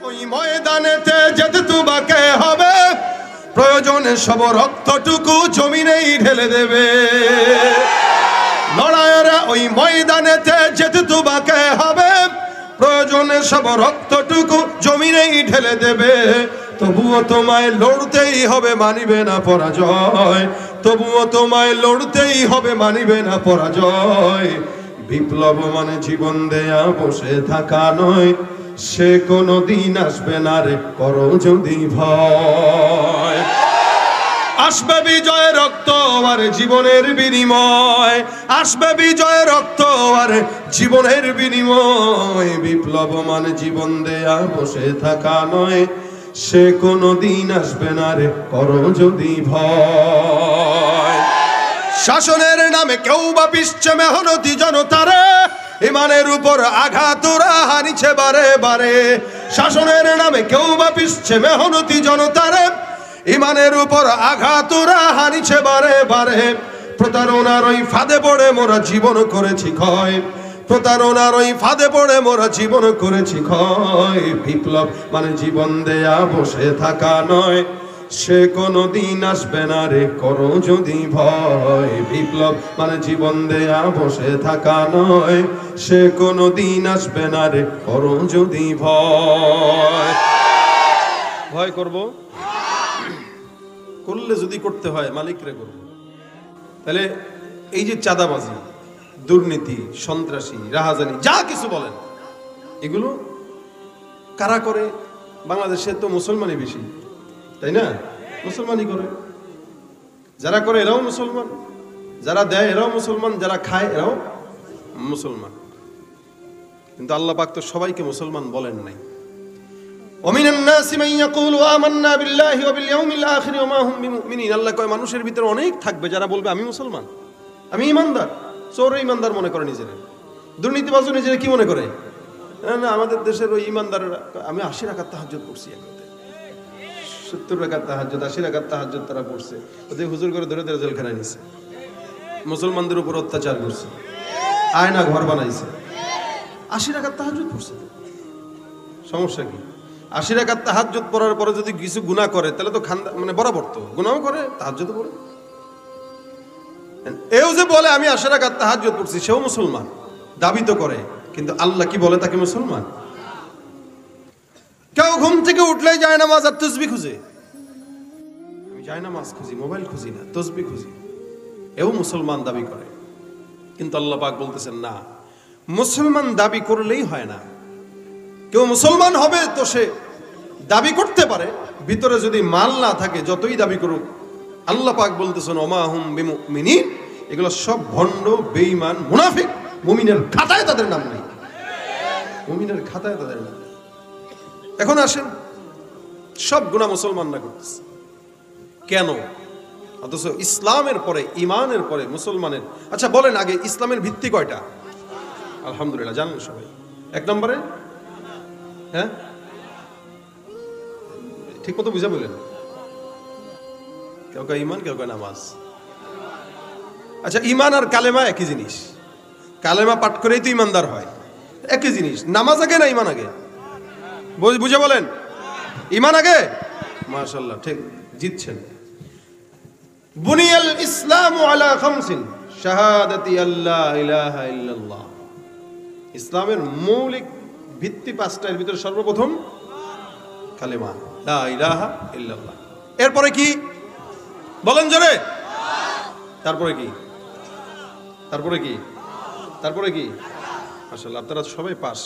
ওই ময়দানেতে যেতে তোমাকে হবে, প্রয়োজনে সব রক্তটুকু জমিনেই ঢেলে দেবে। লড়াইয়ের ওই ময়দানেতে যেতে তোমাকে হবে, প্রয়োজনে সব রক্তটুকু জমিনেই ঢেলে দেবে। তবুও তোমায় লড়তেই হবে, মানিবে না পরাজয়। তবুও তোমায় লড়তেই হবে, মানিবে না পরাজয়। বিপ্লব মানে জীবন দেয়া বসে থাকা নয়, সে কোনো দিন আসবে না রে, করো যদি ভয়। আসবে বিজয় রক্ত আর জীবনের বিনিময়, আসবে বিজয় রক্ত আর জীবনের বিনিময়। বিপ্লব মানে জীবন দেয়া বসে থাকা নয়, সে কোনো দিন আসবে না রে, করো যদি ভয়। শাসনের নামে কেউ বা পিছছে মেহনতি জনতারে, ইমানের উপর আঘাত ওরা হানিছে বারে বারে। শাসনের নামে কেউ বা পিছছে মেহনতি জনতারে, ইমানের উপর আঘাত ওরা হানিছে বারে বারে। প্রতারণার ওই ফাঁদে পড়ে মোরা জীবন করেছি ক্ষয়, প্রতারণার ওই ফাঁদে পড়ে মোরা জীবন করেছি ক্ষয়। বিপ্লব মানে জীবন দেয়া বসে থাকা নয়, সে কোনো দিন আসবে না রে, করো যদি ভয়। বিপ্লব মানে জীবন দেয়া বসে থাকা নয়, সে কোনো দিন আসবে না রে, করো যদি ভয়। ভয় করব, করলে যদি করতে হয় মালিকরে করব। তাহলে এই যে চাঁদাবাজি, দুর্নীতি, সন্ত্রাসী, রাহাজানি, যা কিছু বলেন, এগুলো কারা করে? বাংলাদেশে তো মুসলমানই বেশি, তাই না? মুসলমানই করে। যারা করে এরাও মুসলমান, যারা দেয় এরাও মুসলমান, যারা খায় এরাও মুসলমান। কিন্তু আল্লাহ পাক তো সবাইকে মুসলমান বলেন নাই। ওমিনান নাসি মান ইয়াকুলু আমান্না বিল্লাহি ওয়া বিল ইয়াউমিল আখির ওয়া মা হুম বিমুমিনিন। আল্লাহ কয় মানুষের ভিতরে অনেক থাকবে যারা বলবে আমি মুসলমান, আমি ঈমানদার। চোর ঈমানদার মনে করে নিজেরা, দুর্নীতিবাজ নিজেরা কি মনে করে? না, আমাদের দেশের ওই ঈমানদাররা আমি 80 রাকাত তাহাজ্জুদ পড়ছি, 70 রাকাত তাহাজ্জুদ, 80 রাকাত তাহাজ্জুদ তারা পড়ছে। ওদের হুজুর করে ধরে ধরে জেলখানায় নিছে, মুসলমানদের উপর অত্যাচার করছে, আয়না ঘর বানাইছে। 80 রাকাত তাহাজ্জুদ পড়ছে, সমস্যা কি? 80 রাকাত তাহাজ্জুদ পড়ার পরে যদি কিছু গুনাহ করে তাহলে তো মানে বরাবর তো গুনাহও করে, তাহাজ্জুদও পড়ে। এও যে বলে আমি 80 রাকাত তাহাজ্জুদ পড়ছি, সেও মুসলমান দাবি তো করে, কিন্তু আল্লাহ কি বলে তাকে মুসলমান? কেউ ঘুম থেকে উঠলেই যায় নামাজ আর তাসবিহ খুঁজে, আমি যায় নামাজ খুঁজি, মোবাইল খুঁজি না, তাসবিহ খুঁজি, এও মুসলমান দাবি করে। কিন্তু আল্লাহ পাক বলতেছেন না, মুসলমান দাবি করলেই হয় না। কেউ মুসলমান হবে তো সে দাবি করতে পারে, ভিতরে যদি মাল না থাকে যতই দাবি করুক, আল্লাহ পাক বলতেছেন ওমা হুম বিমুমিনিন, এগুলো সব ভণ্ড, বেঈমান, মুনাফিক। মুমিনের খাতায় তাদের নাম নেই, মুমিনের খাতায় তাদের নাম নেই। এখন আসেন, সব গুনাহ মুসলমানরা করতেছে কেন? অথচ ইসলামের পরে, ইমানের পরে মুসলমানের। আচ্ছা বলেন, আগে ইসলামের ভিত্তি কয়টা? আলহামদুলিল্লাহ জানেন সবাই। 1 নম্বরে, হ্যাঁ ঠিক মতো বুঝা বললেন, কেউ কা ইমান, কেউ কা নামাজ। আচ্ছা, ইমান আর কালেমা একই জিনিস, কালেমা পাঠ করেই তো ইমানদার হয়, একই জিনিস। নামাজ আগে না ইমান আগে? বুঝে বলেন, ইমান আগে? মাশাআল্লাহ, ঠিক জিতছেন। বুনিয়াল ইসলামু আলা খামসিন শাহাদাতি আল্লা ইলাহা ইল্লাল্লাহ। ইসলামের মৌলিক ভিত্তি 5টার ভিতরে সর্বপ্রথম কালেমা, লা ইলাহা ইল্লাল্লাহ। এরপরে কি বলেন জোরে? তারপরে কি? তারপরে কি? তারপরে কি? মাশাআল্লাহ, আপনারা সবাই পাস।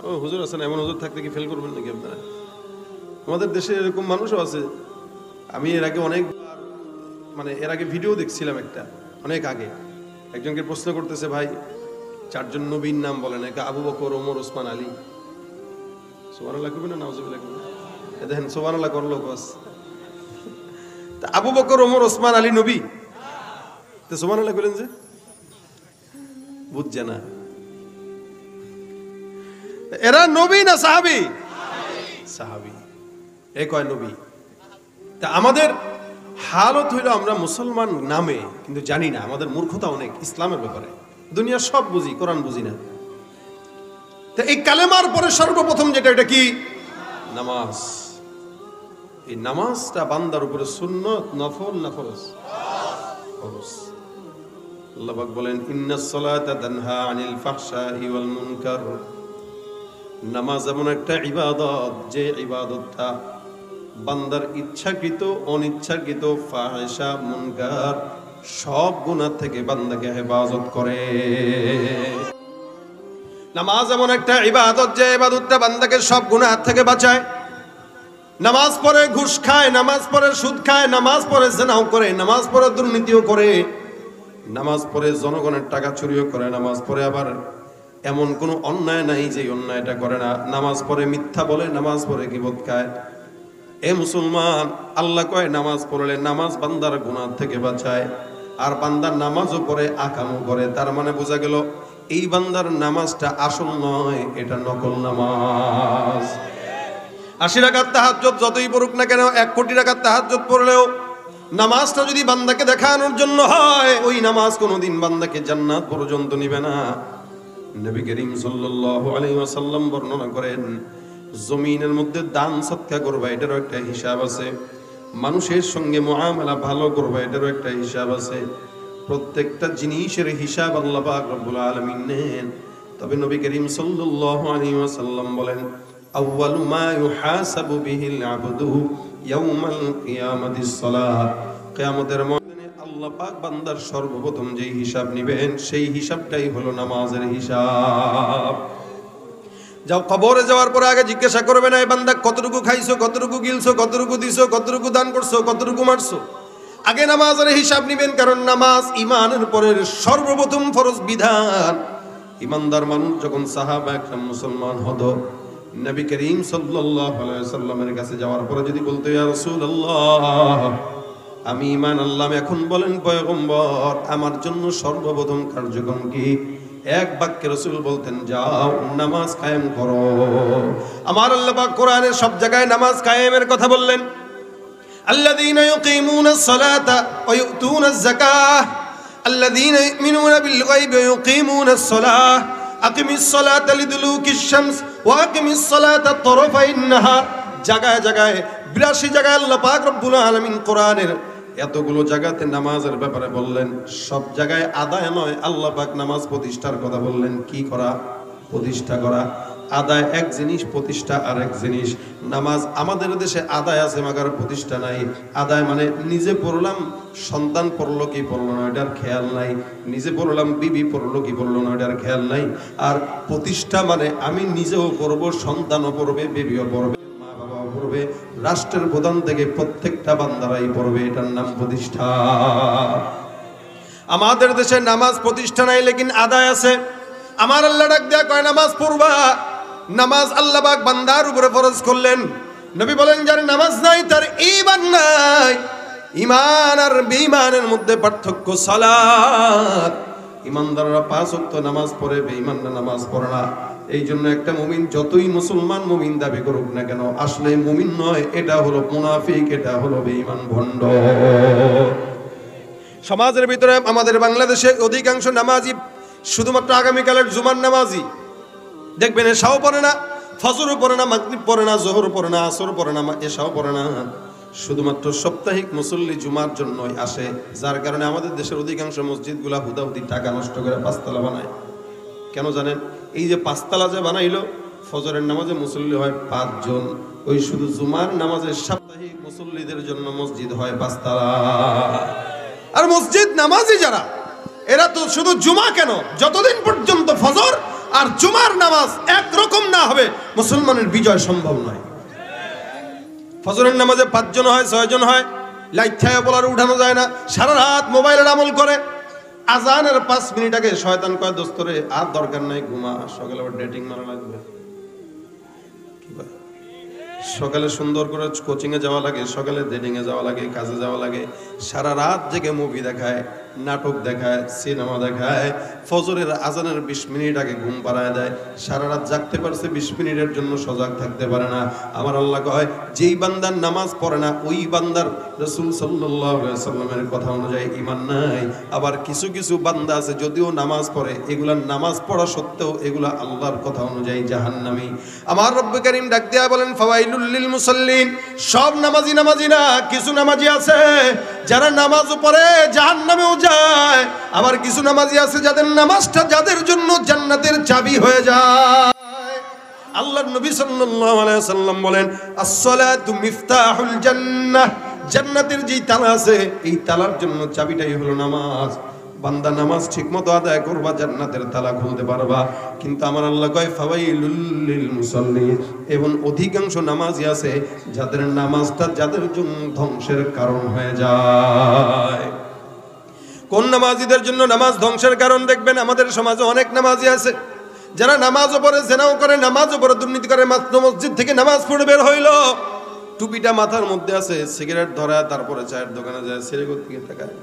ও হুজুর আছেন, এমন হুজুর থাকতে কি ফেল করবেন নাকি আপনারা? আমাদের দেশে এরকম মানুষও আছে। আমি এর আগে অনেক, মানে এর আগে ভিডিও দেখছিলাম একটা, অনেক আগে। একজনকে প্রশ্ন করতেছে, ভাই 4 জন নবীর নাম বলেন, একা আবু বকর, ওমর, ওসমান, আলী। সুবহানাল্লাহ কইবেন না নাউজুবিল্লাহ কইবেন? এ দেখেন সুবহানাল্লাহ করলো বাস। তা আবু বকর, ওমর, ওসমান, আলী নবী? তো সুবহানাল্লাহ কইলেন যে? বুঝছে না এরা নবী না সাহাবী? সাহাবী। এ কয় নবী। তা আমাদের হালত হইল আমরা মুসলমান নামে কিন্তু জানি না, আমাদের মূর্খতা অনেক ইসলামের ব্যাপারে। দুনিয়া সব বুঝি, কোরআন বুঝি না। তা এই কালেমার পরে সর্বপ্রথম যেটা, এটা কি? নামাজ, এই নামাজটা বান্দার উপরে সুন্নত, নফল না ফরজ? ফরজ। আল্লাহ পাক বলেন ইন্নাস সালাতা তানহা আনিল ফাহশাই ওয়াল মুনকার। নামাজ এমন একটা ইবাদত, যে ইবাদতটা বান্দার ইচ্ছাকৃত অনিচ্ছাকৃত ফাহিশা মুনকার সব গুনাহ থেকে বান্দাকে হেফাজত করে। নামাজ এমন একটা ইবাদত, যে ইবাদতটা বান্দাকে সব গুনাহ থেকে বাঁচায়। নামাজ পড়ে ঘুষ খায়, নামাজ পড়ে সুদ খায়, নামাজ পড়ে জিনাও করে, নামাজ পড়ে দুর্নীতিও করে, নামাজ পড়ে জনগণের টাকা চুরিও করে, নামাজ পড়ে আবার এমন কোনো অন্যায় নাই যে অন্যায়টা করে না, নামাজ পড়ে মিথ্যা বলে, নামাজ পড়ে গীবত খায়। এ মুসলমান, আল্লাহ কয় নামাজ পড়লে নামাজ বান্দার গুনাহ থেকে বাঁচায়। আর বান্দার নামাজও পড়ে আকামও করে, তার মানে বোঝা গেল এই বান্দার নামাজটা আসল নয়, এটা নকল নামাজ। 80 রাকাত তাহাজ্জুদ যতই পড়ুক না কেন, 1 কোটি রাকাত তাহাজ্জুদ পড়লেও নামাজটা যদি বান্দাকে দেখানোর জন্য হয়, ওই নামাজ কোনোদিন বান্দাকে জান্নাত পর্যন্ত নিবে না। নবী করিম সাল্লাল্লাহু আলাইহি ওয়াসাল্লাম বর্ণনা করেন, জমিনের মধ্যে দান সদকা করবা, এটারও একটা হিসাব আছে। মানুষের সঙ্গে মুআমালা ভালো করবা, এটারও একটা হিসাব আছে। প্রত্যেকটা জিনিসের হিসাব আল্লাহ পাক রব্বুল আলামিন নেন। তবে নবী করিম সাল্লাল্লাহু আলাইহি ওয়াসাল্লাম বলেন, আউয়ালু মা ইউহাসাবু বিহিল আবদু ইয়াউমাল কিয়ামাতিস সালাত। কিয়ামতের ময়দানে আল্লাহ পাক বান্দার সর্বপ্রথম যে হিসাব নেবেন, সেই হিসাবটাই হলো নামাজের হিসাব। যাও কবরে যাওয়ার পরে আগে জিজ্ঞাসা করবে না, এই বান্দা কতটুকু খাইছো, কতটুকু গিলছো, কতটুকু দিছো, কতটুকু দান করছো, কতটুকু মারছো। আগে নামাজের হিসাব নেবেন, কারণ নামাজ ঈমানের পরের সর্বপ্রথম ফরজ বিধান। ঈমানদার মানুষ যখন সাহাবা একরাম মুসলমান হতো, নবী করিম সাল্লাল্লাহু আলাইহি ওয়াসাল্লামের কাছে যাওয়ার পরে যদি বলতো, ইয়া রাসূলুল্লাহ আমি ঈমান আনলাম, এখন বলেন পয়গম্বর আমার জন্য সর্বপ্রথম কার্যক্রম কি? এক বাক্যে রাসূল বলতেন, যাও নামাজ কায়েম করো। আমার আল্লাহ পাক কোরআনের সব জায়গায় নামাজ কায়েমের কথা বললেন। আল্লাযীনা ইউকিমুনাস সালাতা ওয়া ইউতুনাজ যাকাহ আল্লাযীনা ইউমিনুনা বিল গায়বি ওয়া ইউকিমুনাস সালাহ আকিমিস সালাতা লিদুলুকিশ শামস ওয়া আকিমিস সালাতা তারাফাইন নাহার। জায়গায় জায়গায় 82 জায়গায় আল্লাহ পাক রব্বুল আলামিন কোরআনের এতগুলো জায়গাতে নামাজের ব্যাপারে বললেন। সব জায়গায় আদায় নয়, আল্লাহ পাক নামাজ প্রতিষ্ঠার কথা বললেন। কি করা? প্রতিষ্ঠা করা। আদায় এক জিনিস, প্রতিষ্ঠা আরেক জিনিস। নামাজ আমাদের দেশে আদায় আছে, মাগার প্রতিষ্ঠা নাই। আদায় মানে নিজে পড়লাম, সন্তান পড়লো কি পড়লো না এটার খেয়াল নাই, নিজে পড়লাম, বিবি পড়লো কি পড়লো না এটার খেয়াল নাই। আর প্রতিষ্ঠা মানে আমি নিজেও পড়বো, সন্তানও পড়বে, বিবিও পড়বে, মা বাবাও পড়বে, রাষ্ট্রের প্রধান থেকে প্রত্যেকটা বান্দারাই পড়বে, এটার নাম প্রতিষ্ঠা। আমাদের দেশে নামাজ প্রতিষ্ঠা নাই, লেকিন আদায় আছে। আমার আল্লাহ ডাক দেয়া কয় নামাজ পড়বা। নামাজ আল্লাহ পাক বান্দার উপরে ফরজ করলেন। নবী বলেন, যার নামাজ নাই তার ঈমান নাই। ঈমান আর বেঈমানের মধ্যে পার্থক্য সালাত। ঈমানদাররা 5 ওয়াক্ত নামাজ পড়ে, বেঈমানরা নামাজ পড়ে না। এই জন্য একটা মুমিন যতই মুসলমান মুমিন দাবি করুক না কেন, আসলে মুমিন নয়, এটা হলো মুনাফিক, এটা হলো বেঈমান, ভণ্ড। সমাজের ভিতরে আমাদের বাংলাদেশে অধিকাংশ নামাজি শুধুমাত্র আগামীকালের জুমার নামাজি। দেখবেন এশাও পড়ে না, ফজরও পড়ে না, মাগরিব পড়ে না, জোহর পড়ে না, আসর পড়ে না, এশাও পড়ে না। শুধুমাত্র সাপ্তাহিক মুসল্লি জুমার জন্যই আসে। যার কারণে আমাদের দেশের অধিকাংশ মসজিদগুলা হুদাহুদি টাকা নষ্ট করে 5 তলা বানায়। কেন জানেন? এই যে 5 তলা যে বানাইলো, ফজরের নামাজে মুসল্লি হয় 5 জন, ওই শুধু জুমার নামাজে সাপ্তাহিক মুসল্লিদের জন্য মসজিদ হয় 5 তলা। আর মসজিদ নামাজি যারা, এরা তো শুধু জুমা কেন, যতদিন পর্যন্ত ফজর আর জুমার নামাজ একরকম না হবে, মুসলমানের বিজয় সম্ভব নয়। ফজরের নামাজে 5 জন হয়, 6 জন হয়, লাইট ছায়া বলার উঠানো যায় না, সারা রাত মোবাইলের আমল করে। আজানের 5 মিনিট আগে শয়তান কয়, দোস্তরে আর দরকার নাই, ঘুমা, সকালে আবার ডেটিং মারা লাগবে। সকালে সুন্দর করে কোচিং এ যাওয়া লাগে, সকালে ডেটিং এ যাওয়া লাগে, কাজে যাওয়া লাগে, সারা রাত জেগে মুভি দেখায়, নাটক দেখায়, সিনেমা দেখায়, ফজরের আজানের 20 মিনিট আগে ঘুম পাড়ায় দেয়। সারা রাত জাগতে পারছে, 20 মিনিটের জন্য সজাগ থাকতে পারে না। আমার আল্লাহ কয়, যেই বান্দার নামাজ পড়ে না, ওই বান্দার রাসূল সাল্লাল্লাহু আলাইহি ওয়াসাল্লামের কথা অনুযায়ী ঈমান নাই। আবার কিছু কিছু বান্দা আছে যদিও নামাজ পড়ে, এগুলা নামাজ পড়া সত্ত্বেও এগুলা আল্লাহর কথা অনুযায়ী জাহান্নামী। আমার রব্বুল কারীম ডাক দেয়া বলেন, ফাওয়াইলুল ফাওয়াইলুল লিল মুসাল্লিন। সব নামাজি নামাজি না, কিছু নামাজি আছে যারা নামাজ পড়ে জাহান্নামেও যায়, আবার কিছু নামাজি আছে যাদের নামাজটা যাদের জন্য জান্নাতের চাবি হয়ে যায়। আল্লাহর নবী সাল্লাল্লাহু আলাইহি ওয়াসাল্লাম বলেন, আস-সালাতু মিফতাহুল জান্নাহ, জান্নাতের যেই তালা আছে এই তালার জন্য চাবিটাই হলো নামাজ। বান্দা নামাজ ঠিকমতো আদায় করবা, জান্নাতের তালা খুলতে পারবা। কিন্তু আমার আল্লাহ কয় ফাওয়াইলুল লিল মুসাল্লিন, এবং অধিকাংশ নামাজি আছে যাদের নামাজটা যাদের জন্য ধ্বংসের কারণ হয়ে যায়। কোন নামাজিদের জন্য নামাজ ধ্বংসের কারণ? দেখবেন আমাদের সমাজে অনেক নামাজি আছে যারা নামাজও পড়ে, জেনাও করে, নামাজও পড়ে, দুর্নীতি করে, মাত্র মসজিদ থেকে নামাজ পড়ে বের হইলো, টুপিটা মাথার মধ্যে আছে, সিগারেট ধরা, তারপরে চায়ের দোকানে যায়, সিগারেট থেকে তাকায়,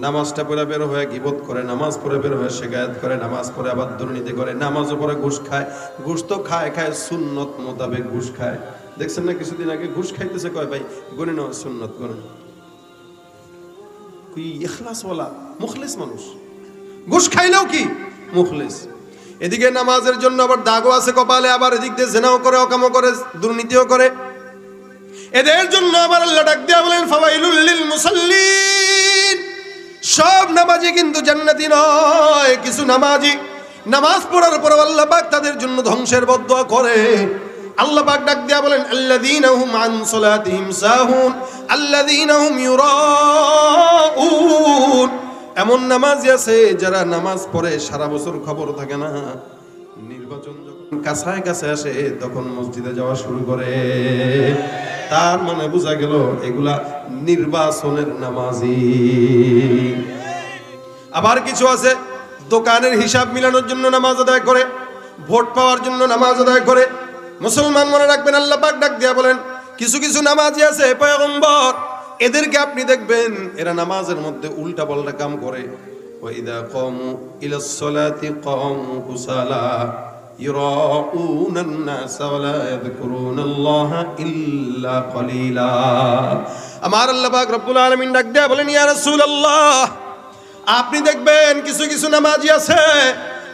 নামাজটা পড়ে বের হয়ে গীবত করে, নামাজ পড়ে বের হয়ে শিকায়াত করে, নামাজ পড়ে আবার দুর্নীতি করে, নামাজও পড়ে ঘুষ খায়। ঘুষ তো খায় খায়, সুন্নত মোতাবেক ঘুষ খায়। দেখছেন না কিছুদিন আগে ঘুষ খাইতেছে, কয় ভাই গনে নাও সুন্নত গনে, কি ইখলাসওয়ালা মুখলিস মানুষ, ঘুষ খাইলেও কি মুখলিস। এদিকে নামাজের জন্য আবার দাগও আছে কপালে, আবার এদিক দিয়ে জেনাও করে, অকামও করে, দুর্নীতিও করে। এদের জন্য আমার আল্লাহ ডাক দিয়া বলেন ফাওয়াইলুল লিল মুসাল্লিন। সব নামাজি কিন্তু জান্নাতি নয়, কিছু নামাজি নামাজ পড়ার পর আল্লাহ পাক তাদের জন্য ধ্বংসের বদদুয়া করে। আল্লাহ পাক ডাক দিয়া বলেন আল্লাযীনা হুম আন সালাতিহিম সাহুন আল্লাযীনা হুম ইউরাউন। এমন নামাজি আছে যারা নামাজ পড়ে সারা বছর খবর থাকে না, নির্বাচন যখন কাছায় কাছে আসে তখন মসজিদে যাওয়া শুরু করে। তার মানে বোঝা গেল এগুলা নির্বাচনের নামাজি। আবার কিছু আছে দোকানের হিসাব মিলানোর জন্য নামাজ আদায় করে, ভোট পাওয়ার জন্য নামাজ আদায় করে। মুসলমান মনে রাখবেন, আল্লাহ পাক ডাক দিয়া বলেন কিছু কিছু নামাজি আছে পয়গম্বর, এদেরকে আপনি দেখবেন এরা নামাজের মধ্যে উল্টা পাল্টা কাম করে। ওয়াইদা কামু ইলাস সালাতি কামু কুসালা ইরাউনান নাস ওয়ালা ইয়াযকুরুনাল্লাহা ইল্লা কলিলা। আমার আল্লাহ পাক রব্বুল আলামিন ডাক দেয়া বলেন ইয়া রাসূলুল্লাহ, আপনি দেখবেন কিছু কিছু নামাজি আছে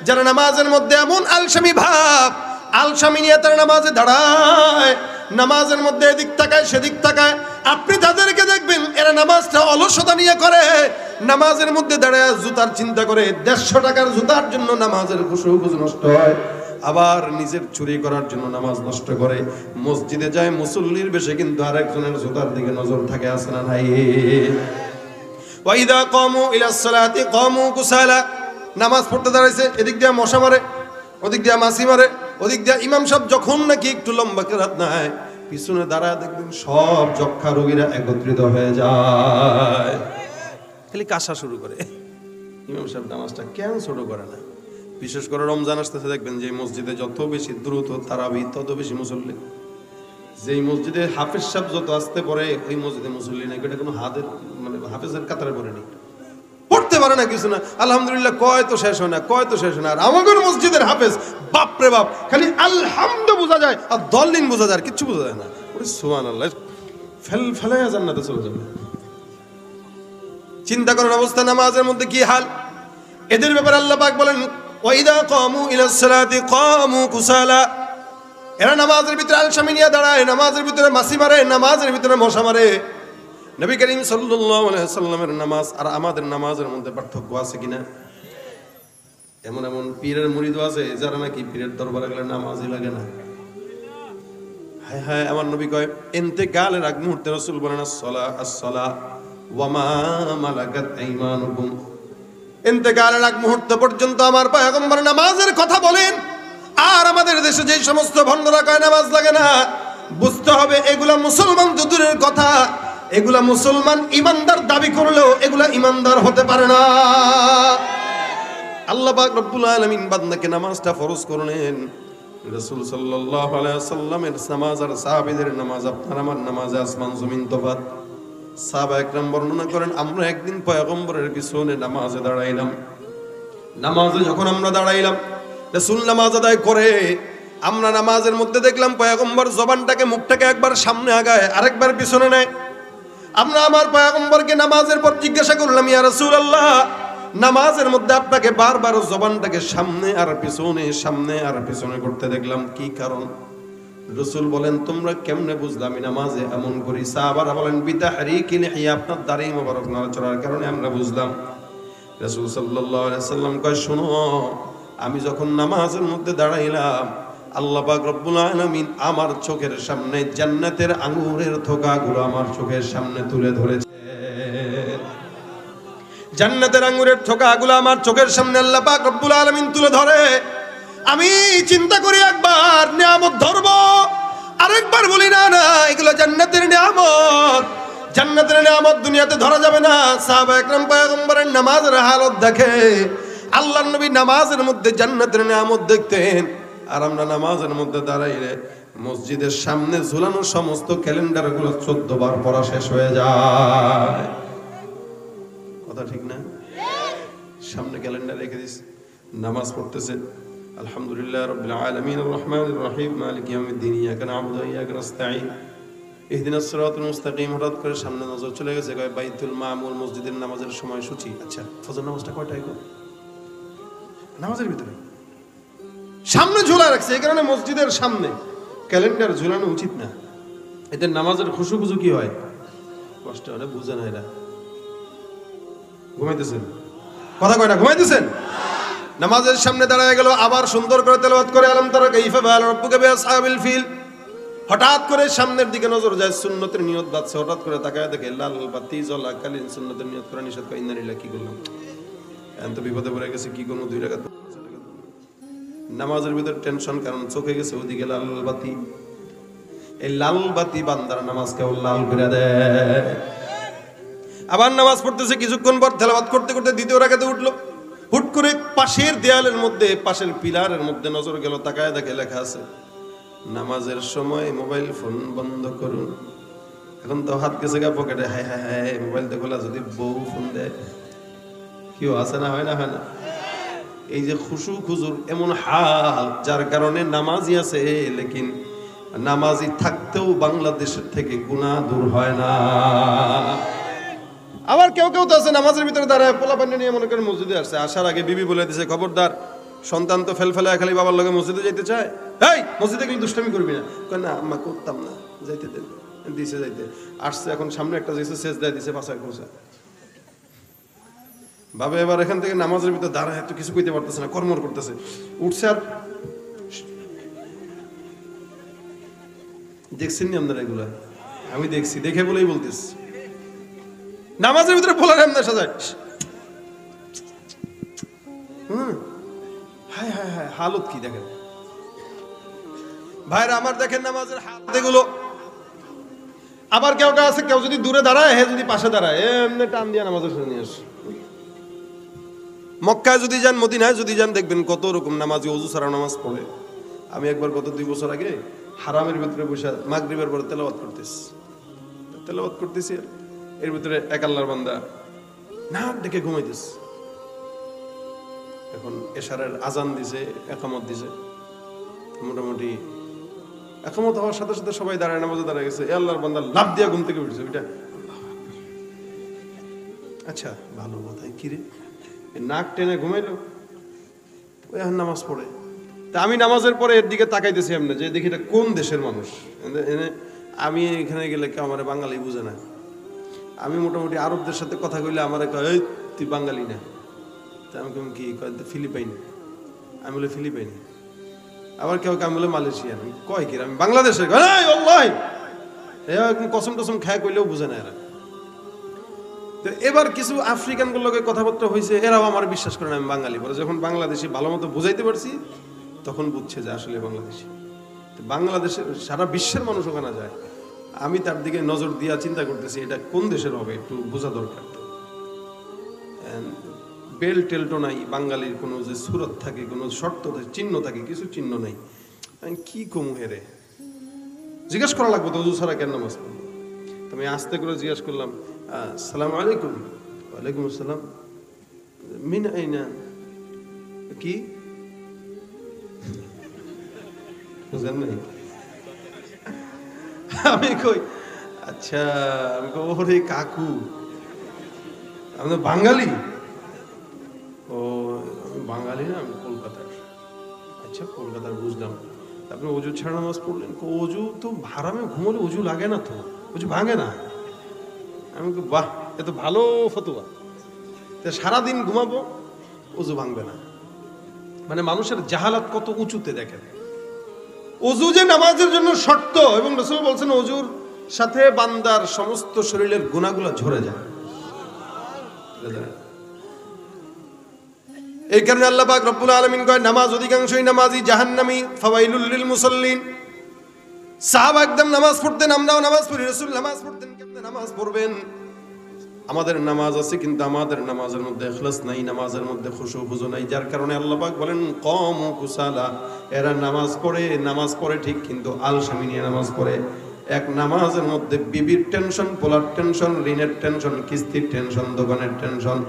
যারা নামাজের মধ্যে এমন আলসামি ভাব, আলসামি নিয়ে তারা নামাজে দাঁড়ায়, নামাজের মধ্যে এদিক তাকায় সেদিক তাকায়। আপনি তাদেরকে দেখবেন এরা নামাজটা অলসতা নিয়ে করে, নামাজের মধ্যে দাঁড়ায় জুতার চিন্তা করে, 150 টাকার জুতার জন্য নামাজের খুশু নষ্ট হয়, আবার নিজের চুরি করার জন্য নামাজ নষ্ট করে। মসজিদে যায় মুসল্লির বেশে, কিন্তু আরেকজনের জুতার দিকে নজর থাকে, আছে না নাই? ওয়াইদা কামু ইলাস সালাতি কামু কুসালা, নামাজ পড়তে দাঁড়াইছে, এদিক দিয়ে মশা মারে, ওদিক দিয়ে মাছি মারে, ওদিক দিয়ে ইমাম সাহেব যখন নাকি একটু লম্বা কেরাত নাই, পিছনে দাঁড়ায় দেখবেন সব যক্ষা রোগীরা একত্রিত হয়ে যায়, খালি কাশা শুরু করে। ইমাম সাহেব নামাজটা কেন ছোট করে না? বিশেষ করে রমজান আসতেছে দেখবেন যে মসজিদে যত বেশি দ্রুত তারাবি তত বেশি মুসল্লি। যেই মসজিদে হাফেজ সাহেব যত আসতে পরে ওই মসজিদে মুসল্লি নাকি, এটা কোনো হাতের মানে হাফেজের কাতারে পড়েনি, পড়তে পারে না কিছু না, আলহামদুলিল্লাহ কয় তো শেষ হয় না, কয় তো শেষ হয় না। আর আমাদের মসজিদের হাফেজ বাপরে বাপ, খালি আলহামদু বোঝা যায় আর দলিন বোঝা যায়, কিচ্ছু বোঝা যায় না। ওরে সুবহানাল্লাহ, ফেলাইয়া জান্নাতে চলে যাবে। চিন্তা করার অবস্থা নামাজের মধ্যে কি হাল। এদের ব্যাপারে আল্লাহ পাক বলেন ওয়াইদা কামু ইলাস সালাতি কামু কুসালা, এরা নামাজের ভিতরে আলসামি নিয়ে দাঁড়ায়, নামাজের ভিতরে মাছি মারে, নামাজের ভিতরে মশা মারে। নবী করিম সাল্লাল্লাহু আলাইহি ওয়াসাল্লামের নামাজ আর আমাদের নামাজের মধ্যে পার্থক্য আছে কিনা? এমন এমন পীরের মুরিদ আছে যারা নাকি পীরের দরবারে গেলে নামাজই লাগে না। হায় হায়, আমার নবী কয় ইন্তেকালের আগ মুহূর্তে রাসূল বলেন আসসালা ওয়া মা মালাকাত আইমানুকুম, ইন্তেকালের আগ মুহূর্ত পর্যন্ত আমার পয়গম্বর নামাজের কথা বলেন। আর আমাদের দেশে যে সমস্ত ভণ্ডরা কয় নামাজ লাগে না, বুঝতে হবে এগুলা মুসলমান তো দূরের কথা, এগুলা মুসলমান ইমানদার দাবি করলেও এগুলা ইমানদার হতে পারে না। আল্লাহ পাক রব্বুল আলামিন বান্দাকে নামাজটা ফরজ করলেন। রাসূল সাল্লাল্লাহু আলাইহি ওয়াসাল্লামের নামাজ আর সাহাবীদের নামাজ, আপনার আমার নামাজে আসমান জমিন তফাত। সাহাবা একরাম বর্ণনা করেন, আমরা একদিন পয়গম্বরের পিছনে নামাজে দাঁড়াইলাম। নামাজে যখন আমরা দাঁড়াইলাম, রাসূল নামাজ আদায় করে, আমরা নামাজের মধ্যে দেখলাম পয়গম্বর জবানটাকে মুখটাকে একবার সামনে আগায়, আরেকবার পিছনে নেয়। আমরা আমার পয়গম্বরকে নামাজের পর জিজ্ঞাসা করলাম ইয়া রাসূলুল্লাহ, নামাজের মধ্যে আপনাকে বারবার জবানটাকে সামনে আর পিছনে, সামনে আর পিছনে করতে দেখলাম, কি কারণ? রাসূল বলেন তোমরা কেমনে বুঝলা আমি নামাজে এমন করি? সাহাবারা বলেন বিতাহরিকিল হিয়া, আপনার দাড়ি মোবারক নড়াচড়ার কারণে আমরা বুঝলাম। রাসূল সাল্লাল্লাহু আলাইহি সাল্লাম কয় শোনো, আমি যখন নামাজের মধ্যে দাঁড়াইলাম আল্লাহ পাক রব্বুল আলামিন আমার চোখের সামনে জান্নাতের আঙ্গুরের থোকাগুলো আমার চোখের সামনে তুলে ধরেছে। জান্নাতের আঙ্গুরের থোকাগুলো আমার চোখের সামনে আল্লাহ পাক রব্বুল আলামিন তুলে ধরে। আমি চিন্তা করি একবার নিয়ামত ধরবো, আরেকবার বলি না না এগুলো জান্নাতের নিয়ামত। জান্নাতের নিয়ামত দুনিয়াতে ধরা যাবে না। সাহাবা একরাম পয়গম্বরের নামাজের হালত দেখে, আল্লাহর নবী নামাজের মধ্যে জান্নাতের নিয়ামত দেখতেন। আর আমরা নামাজের মধ্যে দাঁড়াইলে মসজিদের সামনে ঝুলানো সমস্ত ক্যালেন্ডারগুলো 14 বার পড়া শেষ হয়ে যায়। কথা ঠিক না? সামনে ক্যালেন্ডার রেখে দিস, নামাজ পড়তেছে আলহামদুলিল্লাহ রাব্বিল আলামিন আর রহমানির রহিম মালিকি ইয়াউমিদ্দিন ইয়াকা না'বুদু ওয়া ইয়াকা নাস্তাঈন ইহদিনাস সিরাতাল মুস্তাকিম। হঠাৎ করে সামনে নজর চলে গেছে কয় বাইতুল মামুর মসজিদের নামাজের সময় সূচি। আচ্ছা ফজর নামাজটা কয়টায় গো? নামাজের ভিতরে সামনে ঝোলা রাখছে, এই কারণে মসজিদের সামনে ক্যালেন্ডার ঝুলানো উচিত না। এতে নামাজের খুশু কি হয়? কষ্ট হলে বুঝে না। এরা ঘুমাইতেছেন? কথা কয় না? ঘুমাইতেছেন? নামাজের সামনে দাঁড়ায় গেল, আবার সুন্দর করে তেলাওয়াত করে আলাম তারা কাইফা বা'আলা রাব্বুকা বিআসহাবিল ফিল। হঠাৎ করে সামনের দিকে নজর যায়, সুন্নতের নিয়ত বাঁধছে। হঠাৎ করে তাকায় দেখে লাল বাতি জ্বলাকালীন সুন্নতের নিয়ত করা নিষেধ। করে ইন্না লিল্লাহি, কি করলাম? এখন তো বিপদে পড়ে গেছে, কি করবো? 2 রাকাত নামাজের ভিতর টেনশন, কারণ চোখে গেছে ওদিকে লাল বাতি। এই লাল বাতি বান্দার নামাজকে লাল করে দেয়। আবার নামাজ পড়তেছে, কিছুক্ষণ পর তেলাওয়াত করতে করতে দ্বিতীয় রাকাতে উঠলো। হুট করে পাশের দেয়ালের মধ্যে, পাশের পিলারের মধ্যে নজর গেল, তাকায় দেখে লেখা আছে নামাজের সময় মোবাইল ফোন বন্ধ করুন। এখন তো হাত গেছে গা পকেটে, হায় হায় হায় মোবাইলটা খোলা, যদি বউ ফোন দেয় কেউ আছে না? হয় না? হয় না? এই যে খুশু খুজুর এমন হাল, যার কারণে নামাজি আছে লেকিন নামাজি থাকতেও বাংলাদেশের থেকে গুনাহ দূর হয় না। আবার কেউ কেউ তো আছে নামাজের ভিতরে দাঁড়ায় পোলাপানি নিয়ে মনে করেন মসজিদে আসছে, আসার আগে বিবি বলে দিছে খবরদার সন্তান তো ফেলফেলা খালি বাবার লগে মসজিদে যাইতে চায়, এই মসজিদে গেলে দুষ্টামি করবি না। কয় না আম্মা করতাম না, যাইতে দেন। দিছে যাইতে আসছে, এখন সামনে একটা যাইছে সেজদায় দিছে, পাশায় খোঁজা ভাবে এবার এখান থেকে নামাজের ভিতরে দাঁড়ায় এত কিছু কইতে পারতেছে না, কর্মর করতেছে। উঠছে আর দেখছেন নি আপনারা এগুলা? আমি দেখছি, দেখে বলেই বলতেছি। নামাজের ভিতরে বলার এমনি সাজায়, হায় হায় হায়, হালত কি দেখেন ভাইরা আমার, দেখেন নামাজের হালত এগুলো। আবার কেউ কেউ আছে, কেউ যদি দূরে দাঁড়ায়, হে যদি পাশে দাঁড়ায়, এমনি টান দিয়ে নামাজের শুনে নিয়ে আসে। মক্কায় যদি যান, মদিনায় যদি যান, দেখবেন কত রকম নামাজি ওযু ছাড়া নামাজ পড়ে। আমি একবার গত 2 বছর আগে হারামের ভিতরে বসে মাগরিবের পরে তেলাওয়াত করতেছি, এর ভিতরে এক আল্লাহর বান্দা নাক ডেকে ঘুমাইতেছে। এখন এশারের আজান দিছে, একামত দিছে, মোটামুটি একামত হওয়ার সাথে সাথে সবাই দাঁড়ায়, নামাজে দাঁড়ায় গেছে। এ আল্লাহর বান্দা লাফ দিয়া ঘুম থেকে উঠছে। ওইটা আচ্ছা ভালো কথা, কি রে নাক টেনে ঘুমাইলো, ওই এখন নামাজ পড়ে। তা আমি নামাজের পরে এর দিকে তাকাইতেছি এমনি, যে দেখি এটা কোন দেশের মানুষ। আমি এখানে গেলে কেউ আমার বাঙালি বুঝে না। আমি মোটামুটি আরবদের সাথে কথা কইলে আমার কয় তুই বাঙালি না। তা আমি কেমন কি কয় ফিলিপাইনি। আমি বলে ফিলিপাইনি। আবার কেউ আমি বলে মালয়েশিয়ান। কয় কি আমি বাংলাদেশের, কসম টসম খায় কইলেও বুঝে না এরা। তো এবার কিছু আফ্রিকান গুলোকে কথাবার্তা হয়েছে, এরাও আমার বিশ্বাস করে না আমি বাঙালি। পরে যখন বাংলাদেশি ভালো মতো বুঝাইতে পারছি, তখন বুঝছে যে আসলে বাংলাদেশি। বাংলাদেশের সারা বিশ্বের মানুষ ওখানে যায়, আমি তার দিকে নজর দিয়া চিন্তা করতেছি এটা কোন দেশের হবে, একটু বোঝা দরকার। বেল টেলটো নাই, বাঙালির কোনো যে সুরত থাকে, কোনো শর্ত চিহ্ন থাকে, কিছু চিহ্ন নাই। আমি কি কমু হেরে, জিজ্ঞাসা করা লাগবে তো ওযু ছাড়া কেন নামাজ পড়বো? আমি আস্তে করে জিজ্ঞাসা করলাম, আসসালামু আলাইকুম। ওয়ালাইকুম আসসালাম। মিন আইনা, কি বুঝেন নাই? আমি কই আচ্ছা, আমি কই ওরে কাকু আমি বাঙালি। ও আমি বাঙালি না, আমি কলকাতার। আচ্ছা কলকাতার, বুঝলাম। আপনি অজু ছাড়া নামাজ পড়লেন? অজু তো হারামে ঘুমলে অজু লাগে না, তো অজু ভাঙে না। আমি বাহ, এ তো ভালো ফতোয়া। সারাদিন ঘুমাবো, অজু ভাঙবে না। মানে মানুষের জাহালাত কত উঁচুতে দেখেন। অজু যে নামাজের জন্য শর্ত, এবং রাসূল বলছেন অজুর সাথে বান্দার সমস্ত শরীরের গুনাহগুলো ঝরে যায়। এই কারণে আল্লাহ পাক রব্বুল আলামিন কয় নামাজ অধিকাংশই নামাজি জাহান্নামী, ফাওয়াইলুল লিল মুসাল্লিন। সাহাবা একদম নামাজ পড়তেন, আমরাও নামাজ পড়ি। রাসূল নামাজ পড়তেন, কেমনে নামাজ পড়বেন? আমাদের নামাজ আছে কিন্তু আমাদের নামাজের মধ্যে ইখলাস নাই, নামাজের মধ্যে খুশু খুজু নাই। যার কারণে আল্লাহ পাক বলেন কওমু কুসালা, এরা নামাজ পড়ে ঠিক কিন্তু আলসামি নিয়ে নামাজ পড়ে। এক নামাজের মধ্যে বিবির টেনশন, পোলার টেনশন, ঋণের টেনশন, কিস্তির টেনশন, দোকানের টেনশন,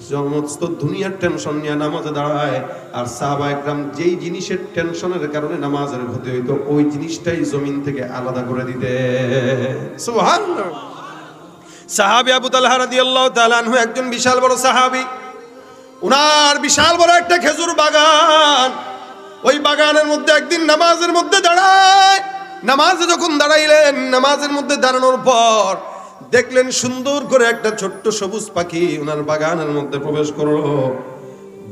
সমস্ত দুনিয়ার টেনশন নিয়ে নামাজে দাঁড়ায়। আর সাহাবা একরাম যেই জিনিসের টেনশনের কারণে নামাজের ক্ষতি হইতো, ওই জিনিসটাই জমিন থেকে আলাদা করে দিতে। সুবহানাল্লাহ। সাহাবী আবু তালহা রাদিয়াল্লাহু তাআলা আনহু একজন বিশাল বড় সাহাবী। উনার বিশাল বড় একটা খেজুর বাগান। ওই বাগানের মধ্যে একদিন নামাজের মধ্যে দাঁড়ায়। নামাজে যখন দাঁড়াইলেন, নামাজের মধ্যে দাঁড়ানোর পর দেখলেন সুন্দর করে একটা ছোট্ট সবুজ পাখি উনার বাগানের মধ্যে প্রবেশ করলো।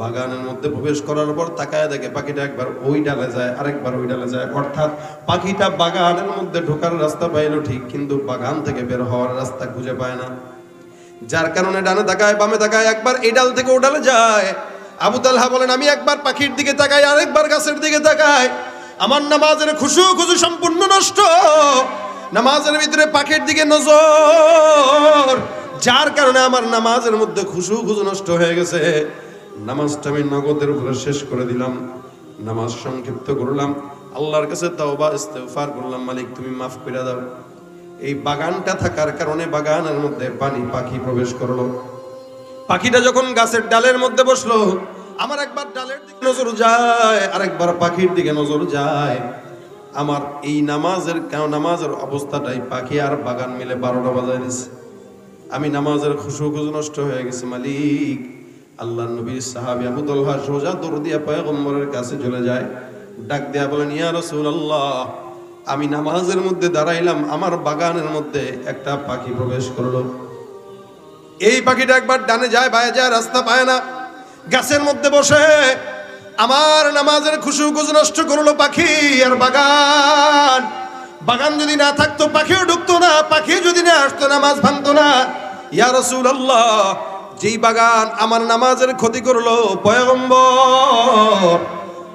বাগানের মধ্যে প্রবেশ করার পর তাকায় দেখে পাখিটা একবার ওই ডালে যায়, আরেকবার ওই ডালে যায়। অর্থাৎ পাখিটা বাগানের মধ্যে ঢোকার রাস্তা পাইলো ঠিক, কিন্তু বাগান থেকে বের হওয়ার রাস্তা খুঁজে পায় না। যার কারণে ডানে তাকায়, বামে তাকায়, একবার এই ডাল থেকে ও ডালে যায়। আবু তালহা বলেন আমি একবার পাখির দিকে তাকাই, আরেকবার গাছের দিকে তাকাই। আমার নামাজের খুশু খুশু সম্পূর্ণ নষ্ট। নামাজের ভিতরে পাখির দিকে নজর, যার কারণে আমার নামাজের মধ্যে খুশু খুশু নষ্ট হয়ে গেছে। নামাজটা আমি নগদের উপরে শেষ করে দিলাম, নামাজ সংক্ষিপ্ত করলাম, আল্লাহর কাছে তাওবা ইস্তেগফার করলাম, মালিক তুমি মাফ করে দাও। এই বাগানটা থাকার কারণে বাগানের মধ্যে পাখি প্রবেশ করলো। পাখিটা যখন গাছের ডালের মধ্যে বসলো, আমার একবার ডালের দিকে নজর যায়, আরেকবার পাখির দিকে নজর যায়। আমার এই নামাজের অবস্থাটাই পাখি আর বাগান মিলে 12টা বাজায় দিচ্ছে। আমি নামাজের খুশু খুশু নষ্ট হয়ে গেছে মালিক। আল্লাহর নবীর সাহাবী আবু তালহা সোজা দৌড় দিয়া পয়গম্বরের কাছে চলে যায়, ডাক দেয়া বলেন ইয়া রাসূলুল্লাহ, আমি নামাজের মধ্যে দাঁড়াইলাম, আমার বাগানের মধ্যে একটা পাখি প্রবেশ করলো। এই পাখিটা একবার ডানে যায়, বায়ে যায়, রাস্তা পায় না। গাছের মধ্যে বসে আমার নামাজের খুশু খুশু নষ্ট করলো পাখি আর বাগান যদি না থাকতো পাখিও ঢুকতো না, পাখি যদি না আসতো নামাজ ভাঙতো না। ইয়া রাসূলুল্লাহ, যেই বাগান আমার নামাজের ক্ষতি করলো পয়গম্বর,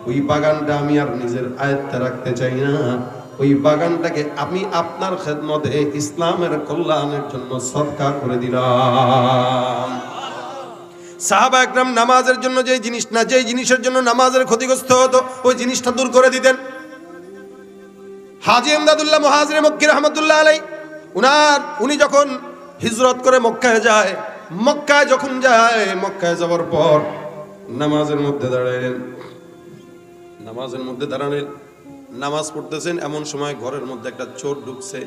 ওই বাগানটা আমি আর নিজের আয়ত্তে রাখতে চাই না। ওই বাগানটাকে আমি আপনার খেদমতে ইসলামের কল্যাণের জন্য সদকা করে দিলাম। সাহাবা একরাম নামাজের জন্য যেই জিনিসের জন্য নামাজের ক্ষতিগ্রস্ত হতো, ওই জিনিসটা দূর করে দিতেন। হাজী ইমদাদুল্লাহ মুহাজিরে মক্কি রাহমাতুল্লাহ আলাইহি, উনি যখন হিজরত করে মক্কায় যায়, মক্কায় যাওয়ার পর নামাজের মধ্যে দাঁড়ালেন, নামাজ পড়তেছেন। এমন সময় ঘরের মধ্যে একটা চোর ঢুকছে।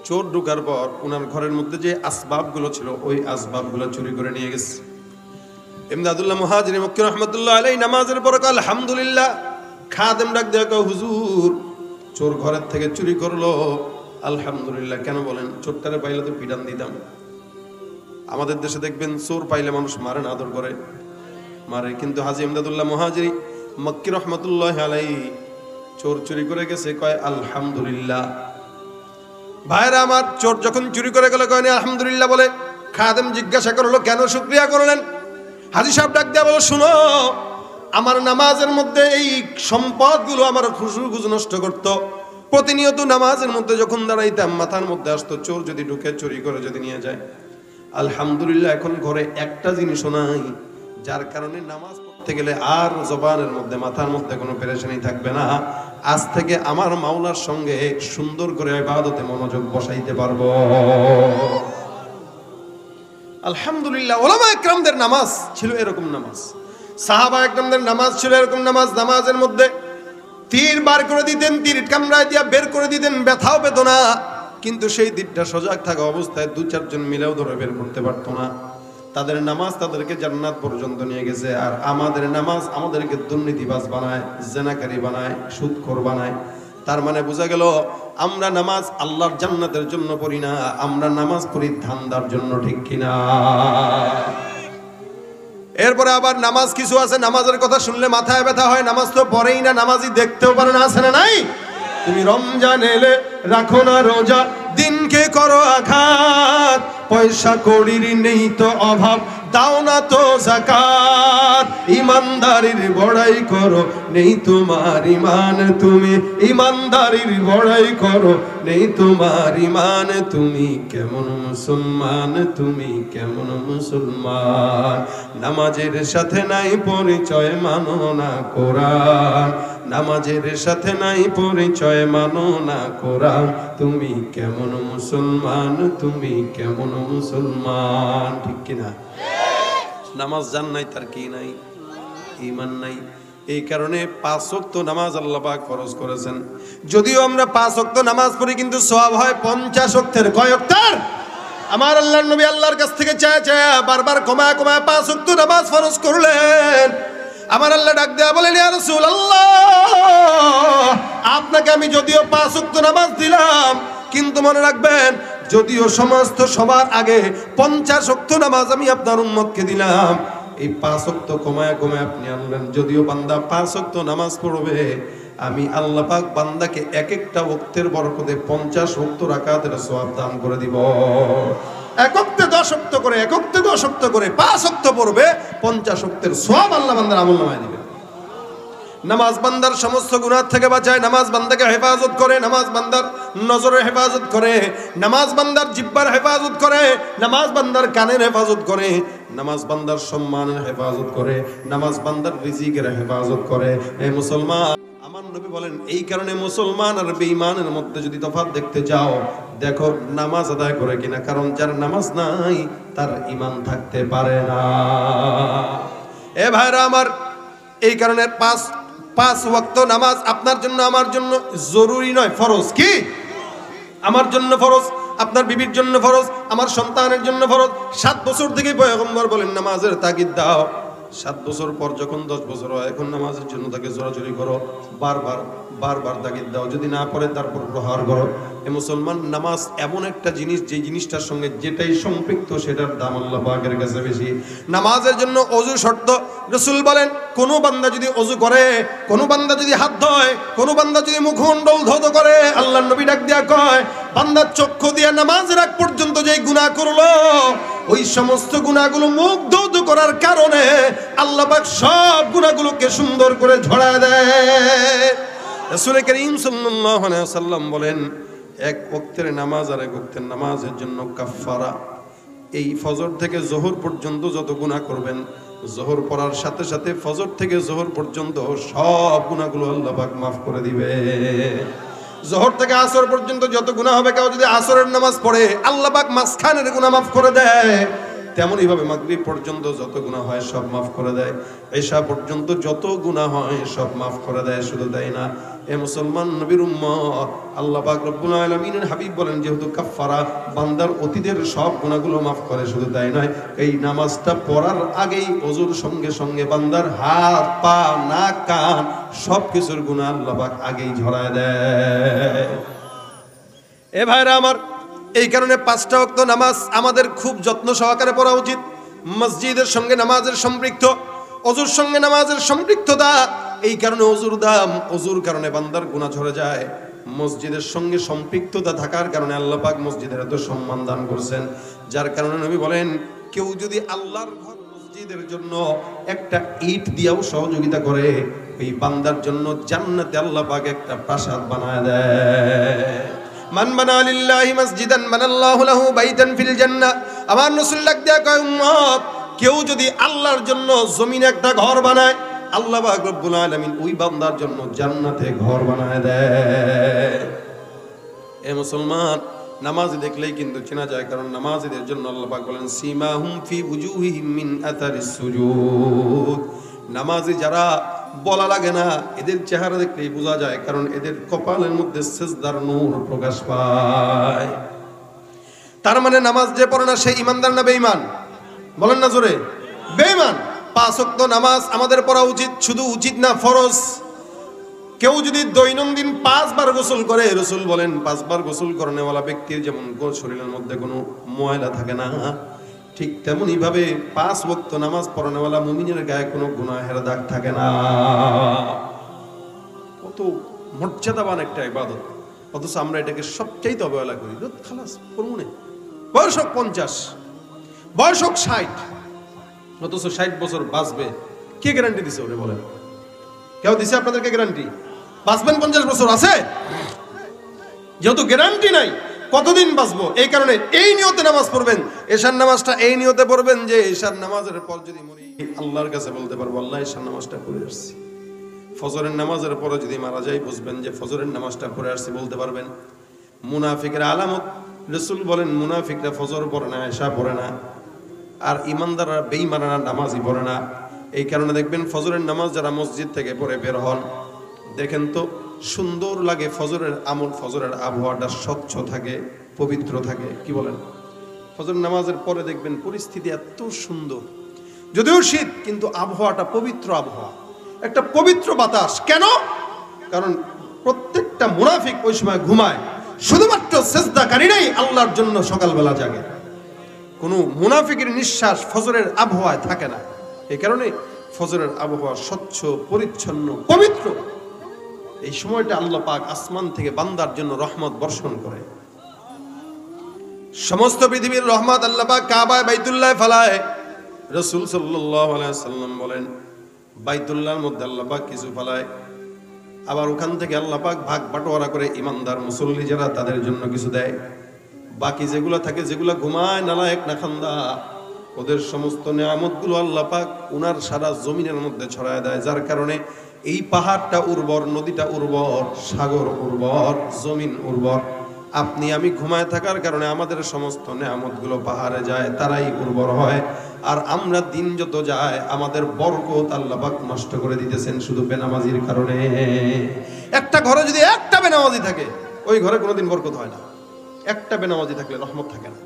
চোর ঢুকার পর উনার ঘরের মধ্যে যে আসবাবগুলো ছিল, ওই আসবাবগুলো চুরি করে নিয়ে গেছে। ইমদাদুল্লাহ মুহাজিরে মক্কি রাহমাতুল্লাহ আলাইহি নামাজের পর কয় আলহামদুলিল্লাহ। খাদেম ডাক দিয়ে কয় হুজুর, চোর ঘরের থেকে চুরি করলো, আলহামদুলিল্লাহ। কেন বলেন? চোরটারে পাইলে তো পিটান দিতাম। আমাদের দেশে দেখবেন চোর পাইলে মানুষ মারে না, আদর করে মারে, কিন্তু হাজী ইমদাদুল্লাহ মুহাজিরি মক্কি রাহমাতুল্লাহ আলাইহি চোর চুরি করে গেছে, কয় আলহামদুলিল্লাহ। ভাইরা আমার, চোর যখন চুরি করে গেল কয়নি আলহামদুলিল্লাহ বলে। খাদেম জিজ্ঞাসা করলো কেন শুকরিয়া করলেন? হাজী সাহেব ডাক দেয়া বলো, শুনো, আমার নামাজের মধ্যে এই সম্পদগুলো আমার খুশু খুশু নষ্ট করত। প্রতিনিয়ত নামাজের মধ্যে যখন দাঁড়াইতাম, মাথার মধ্যে আসতো চোর যদি ঢুকে চুরি করে যদি নিয়ে যায়। আলহামদুলিল্লাহ এখন ঘরে একটা জিনিসও নাই, যার কারণে নামাজ পড়তে গেলে আর জবানের মধ্যে, মাথার মধ্যে কোনো পেরেশানি থাকবে না। আজ থেকে আমার মাওলার সঙ্গে সুন্দর করে ইবাদতে মনোযোগ বসাইতে পারবো। আলহামদুলিল্লাহ। ওলামা ইকরামদের নামাজ ছিল এরকম নামাজ, সাহাবা ইকরামদের নামাজ ছিল এরকম নামাজ। নামাজের মধ্যে তীর বার করে দিতেন, তীর কামড়ায় দিয়া বের করে দিতেন, ব্যথাও পেত না, কিন্তু সেই তীরটা সজাগ থাকা অবস্থায় 2-4 জন মিলেও ধরে বের করতে পারতো না। তাদের নামাজ তাদেরকে জান্নাত পর্যন্ত নিয়ে গেছে, আর আমাদের নামাজ আমাদেরকে দুর্নীতিবাজ বানায়, জেনাকারী বানায়, সুদখোর বানায়। তার মানে বোঝা গেল আমরা নামাজ আল্লাহর জান্নাতের জন্য পড়ি না, আমরা নামাজ পড়ি ধান্দার জন্য, ঠিক কিনা? এরপরে আবার নামাজ কিছু আছে, নামাজের কথা শুনলে মাথায় ব্যথা হয়, নামাজ তো পড়েই না, নামাজই দেখতেও পারে না, আছে না নাই? তুমি রমজান এলে রাখো না রোজা, দিনকে করো আঘাত, পয়সা কড়ির নেই তো অভাব, দাও না তো যাকাত, ইমানদারির বড়াই করো নেই তোমার ইমান, তুমি ইমানদারির বড়াই করো নেই তোমার ইমান, তুমি কেমন মুসলমান, তুমি কেমন মুসলমান, নামাজের সাথে নাই পরিচয়, মানো না কোরআন, নামাজের সাথে নাই পরিচয়, মানো না কোরআন, তুমি কেমন মুসলমান, তুমি কেমন মুসলমান, ঠিক কিনা? নামাজ জান নাই, তার কি নাই? ঈমান নাই। এই কারণে 5 ওয়াক্ত নামাজ আল্লাহ পাক ফরজ করেছেন। যদিও আমরা 5 ওয়াক্ত নামাজ পড়ি, কিন্তু সওয়াব হয় 50 ওয়াক্তের। কয় ওয়াক্তের? আমার আল্লাহর নবী আল্লাহর কাছ থেকে চায় বারবার কমায় 5 ওয়াক্ত নামাজ ফরজ করলেন। আমার আল্লাহ ডাক দেয়া বলেন, ইয়া রাসূলুল্লাহ, আপনাকে আমি যদিও 5 ওয়াক্ত নামাজ দিলাম, কিন্তু মনে রাখবেন, যদিও সমস্ত সবার আগে 50 ওয়াক্ত নামাজ আমি আপনার উম্মতকে দিলাম, এই 5 ওয়াক্ত কমায় আপনি আনলেন। যদিও বান্দা 5 ওয়াক্ত নামাজ পড়বে, আমি আল্লাহ পাক বান্দাকে এক একটা ওয়াক্তের বরকতে 50 ওয়াক্ত রাকাতের সওয়াব দান করে দিব। এক ওয়াক্তে 10 ওয়াক্ত করে, এক ওয়াক্তে 10 ওয়াক্ত করে 5 ওয়াক্ত পড়বে, 50 ওয়াক্তের সওয়াব আল্লাহ বান্দার আমলনামায় দিবেন। নামাজ বান্দার সমস্ত গুনাহ থেকে বাঁচায়, নামাজ বান্দাকে হেফাজত করে, নামাজ বান্দার নজরের হেফাজত করে, নামাজ বান্দার জিহ্বার হেফাজত করে, নামাজ বান্দার কানের হেফাজত করে, নামাজ বান্দার সম্মানের হেফাজত করে, নামাজ বান্দার রিজিকের হেফাজত করে। এই মুসলমান, আমার নবী বলেন, এই কারণে মুসলমান আর বেঈমানের মধ্যে যদি তফাৎ দেখতে যাও, দেখো নামাজ আদায় করে কিনা, কারণ যার নামাজ নাই তার ঈমান থাকতে পারে না। এ ভাইরা আমার, এই কারণে 5 ওয়াক্ত নামাজ আপনার জন্য আমার জন্য জরুরি নয়, ফরজ। কি? আমার জন্য ফরজ, আপনার বিবির জন্য ফরজ, আমার সন্তানের জন্য ফরজ। 7 বছর থেকে পয়গম্বর বলেন নামাজের তাগিদ দাও। 7 বছর পর যখন 10 বছর হয়, এখন নামাজের জন্য তাকে জোরাজুরি করো, বারবার তাগিদ দাও, যদি না পড়ে তারপর প্রহার করো। এ মুসলমান, নামাজ এমন একটা জিনিস, যে জিনিসটার সঙ্গে যেটাই সম্পৃক্ত সেটার দাম আল্লাহ পাকের কাছে বেশি। নামাজের জন্য ওযু শর্ত। রাসূল বলেন, কোন বান্দা যদি ওযু করে, কোন বান্দা যদি হাত ধোয়, কোন বান্দা যদি মুখমণ্ডল ধৌত করে, আল্লাহর নবী ডাক দিয়া কয়, বান্দার চক্ষু দিয়ে নামাজের আগ পর্যন্ত যেই গুনাহ করলো, ওই সমস্ত গুনাহগুলো মুখ ধৌত করার কারণে আল্লাহ পাক সব গুনাহগুলোকে সুন্দর করে ঝরায় দেয়। রাসূল করিম সাল্লাল্লাহু আলাইহি ওয়াসাল্লাম বলেন, এক ওয়াক্তের নামাজ আর এক ওয়াক্তের নামাজের জন্য কাফফারা। এই ফজর থেকে জোহর পর্যন্ত যত গুনাহ করবেন, জোহর পড়ার সাথে সাথে ফজর থেকে জোহর পর্যন্ত সব গুনাহগুলো আল্লাহ পাক মাফ করে দিবে। জোহর থেকে আসর পর্যন্ত যত গুনাহ হবে, কেউ যদি আসরের নামাজ পড়ে, আল্লাহ পাক মাঝখানের গুনাহ মাফ করে দেয়। তেমনই ভাবে মাগরিব পর্যন্ত যত গুনাহ হয় সব মাফ করে দেয়, ঈশা পর্যন্ত যত গুনাহ হয় সব মাফ করে দেয়। শুধু তাই না, এ মুসলমান নবীর উম্মত, আল্লাহ পাক রব্বুল আলামিনের হাবিব বলেন, যেহেতু কাফফারা বান্দার অতীতের সব গুনাহগুলো মাফ করে। শুধু তাই নয়, এই নামাজটা পড়ার আগেই ওযুর সঙ্গে সঙ্গে বান্দার হাত, পা, নাক, কান সব কিছুর গুনাহ আল্লাহ পাক আগেই ঝরায় দেয়। এ ভাইরা আমার, এই কারণে 5টা ওয়াক্ত নামাজ আমাদের খুব যত্ন সহকারে পড়া উচিত। মসজিদের সঙ্গে নামাজের সম্পৃক্ত, ওযুর সঙ্গে নামাজের সম্পৃক্ততা। এই কারণে ওযুর দাম, ওযুর কারণে বান্দার গুনাহ ঝরে যায়। মসজিদের সঙ্গে সম্পৃক্ততা থাকার কারণে আল্লাহ পাক মসজিদের এত সম্মান দান করেছেন। যার কারণে নবী বলেন, কেউ যদি আল্লাহর ঘর মসজিদের জন্য একটা ইট দিয়েও সহযোগিতা করে, এই বান্দার জন্য জান্নাতে আল্লাহ পাক একটা প্রাসাদ বানায় দেয়। মান বানা লিল্লাহি মসজিদান বানাল্লাহু লাহু বাইতান ফিল জান্নাহ। আমার রাসূল ডাক দেয়া কয়, উম্মত, কেউ যদি আল্লাহর জন্য জমিনে একটা ঘর বানায়, আল্লাহ পাক রব্বুল আলামিন ওই বান্দার জন্য জান্নাতে ঘর বানায় দেয়। এ মুসলমান, নামাজ দেখলেই কিন্তু চেনা যায়, কারণ নামাজীদের জন্য আল্লাহ পাক বলেন, সীমাহুম ফি উজুহিহিম মিন আতারিস সুজুদ। নামাজি যারা, বলা লাগে না, এদের চেহারা দেখলেই বোঝা যায়, কারণ এদের কপালের মধ্যে সিজদার নূর প্রকাশ পায়। তার মানে নামাজ যে পড়ে না সে ঈমানদার না বেঈমান? বলেন না জোরে, বেঈমান। 5 ওয়াক্ত নামাজ আমাদের পড়া উচিত, শুধু উচিত না, ফরজ। কেউ যদি দৈনন্দিন 5 বার গোসল করে, রাসূল বলেন 5 বার গোসল করানোওয়ালা ব্যক্তির যেমন শরীরের মধ্যে কোনো ময়লা থাকে না, ঠিক তেমনি ভাবে 5 ওয়াক্ত নামাজ পড়ানোওয়ালা মুমিনের গায়ে কোনো গুনাহের দাগ থাকে না। কত মর্যাদাবান একটা ইবাদত, অথচ আমরা এটাকে সবচাইতে অবহেলা করি। খালাস পড়ুনে, বয়স 50, বয়স 60, অথচ 60 বছর বাঁচবে। কে গ্যারান্টি দিছে ওরে বলেন? কেউ দিছে আপনাদেরকে গ্যারান্টি বাঁচবেন 50 বছর? আছে? যেহেতু গ্যারান্টি নাই কতদিন বাঁচবো, এই কারণে এই নিয়তে নামাজ পড়বেন। এশার নামাজটা এই নিয়তে পড়বেন যে এশার নামাজের পর যদি মরি, আল্লাহর কাছে বলতে পারবো আল্লাহ এশার নামাজটা পড়ে আসছি। ফজরের নামাজের পরে যদি মারা যায়, বুঝবেন যে ফজরের নামাজটা পড়ে আসছি, বলতে পারবেন। মুনাফিকের আলামত, রাসূল বলেন মুনাফিকরা ফজর পড়ে না, এশা পড়ে না, আর ইমানদাররা বেঈমানরা নামাজই পড়ে না। এই কারণে দেখবেন ফজরের নামাজ যারা মসজিদ থেকে পড়ে বের হন, দেখেন তো সুন্দর লাগে ফজরের আমল, ফজরের আবহাওয়াটা স্বচ্ছ থাকে, পবিত্র থাকে। কি বলেন? ফজরের নামাজের পরে দেখবেন পরিস্থিতি এত সুন্দর, যদিও শীত কিন্তু আবহাওয়াটা পবিত্র আবহাওয়া, একটা পবিত্র বাতাস। কেন? কারণ প্রত্যেকটা মুনাফিক ওই সময় ঘুমায়, শুধুমাত্র সিজদাকারীরাই আল্লাহর জন্য সকালবেলা জাগে। কোনো মুনাফিকের নিঃশ্বাস ফজরের আবহাওয়ায় থাকে না। এই কারণে ফজরের আবহাওয়া স্বচ্ছ, পরিচ্ছন্ন, পবিত্র। এই সময়টা আল্লাহ পাক আসমান থেকে বান্দার জন্য রহমত বর্ষণ করে। সমস্ত পৃথিবীর রহমত আল্লাহ পাক কাবায় বাইতুল্লাহ ফেলায়। রাসূল সাল্লাল্লাহু আলাইহি ওয়াসাল্লাম বলেন বাইতুল্লাহর মধ্যে আল্লাহ পাক কিছু ফেলায়, আবার ওখান থেকে আল্লাহ পাক ভাগ বাটোয়ারা করে ইমানদার মুসল্লি যারা তাদের জন্য কিছু দেয়। বাকি যেগুলো থাকে, যেগুলো ঘুমায় নালায়েক নাখান্দা, ওদের সমস্ত নিয়ামতগুলো আল্লাহ পাক ওনার সারা জমিনের মধ্যে ছড়ায় দেয়। যার কারণে এই পাহাড়টা উর্বর, নদীটা উর্বর, সাগর উর্বর, জমিন উর্বর। আপনি আমি ঘুমায় থাকার কারণে আমাদের সমস্ত নিয়ামতগুলো পাহাড়ে যায়, তারাই উর্বর হয়। আর আমরা দিন যত যায় আমাদের বরকত আল্লাহ পাক নষ্ট করে দিতেছেন শুধু বেনামাজির কারণে। একটা ঘরে যদি একটা বেনামাজি থাকে, ওই ঘরে কোনোদিন বরকত হয় না। একটা বেনামাজি থাকলে রহমত থাকে না।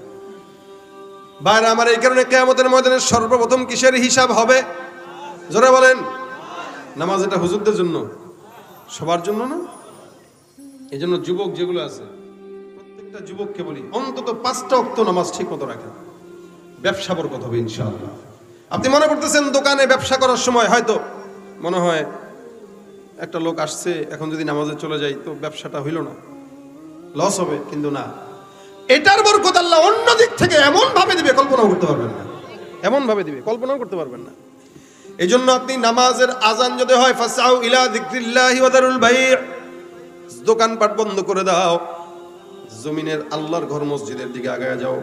বাইরে আমার এই কারণে কিয়ামতের ময়দানে সর্বপ্রথম কিসের হিসাব হবে? জোরে বলেন। নামাজ এটা হুজুরদের জন্য, সবার জন্য না। এই জন্য যুবক যেগুলো আছে, প্রত্যেকটা যুবককে বলি অন্তত 5টা ওয়াক্ত নামাজ ঠিক মতো রাখেন। ব্যবসা বরকত হবে ইনশাআল্লাহ। আপনি মনে করতেছেন দোকানে ব্যবসা করার সময় হয়তো মনে হয় একটা লোক আসছে, এখন যদি নামাজে চলে যাই তো ব্যবসাটা হইল না, লস হবে, কিন্তু না, এটার বরকত আল্লাহ অন্য দিক থেকে এমন ভাবে দিবে কল্পনাও করতে পারবেন না, এমন ভাবে দিবে কল্পনাও করতে পারবেন না। এই জন্য আপনি নামাজের আজান যদি হয় ফাসাউ ইলা যিকরিল্লাহি ওয়া দারুল বাই', দোকানপাট বন্ধ করে দাও, জমিনের আল্লাহর ঘর মসজিদের দিকে আগায় যাও।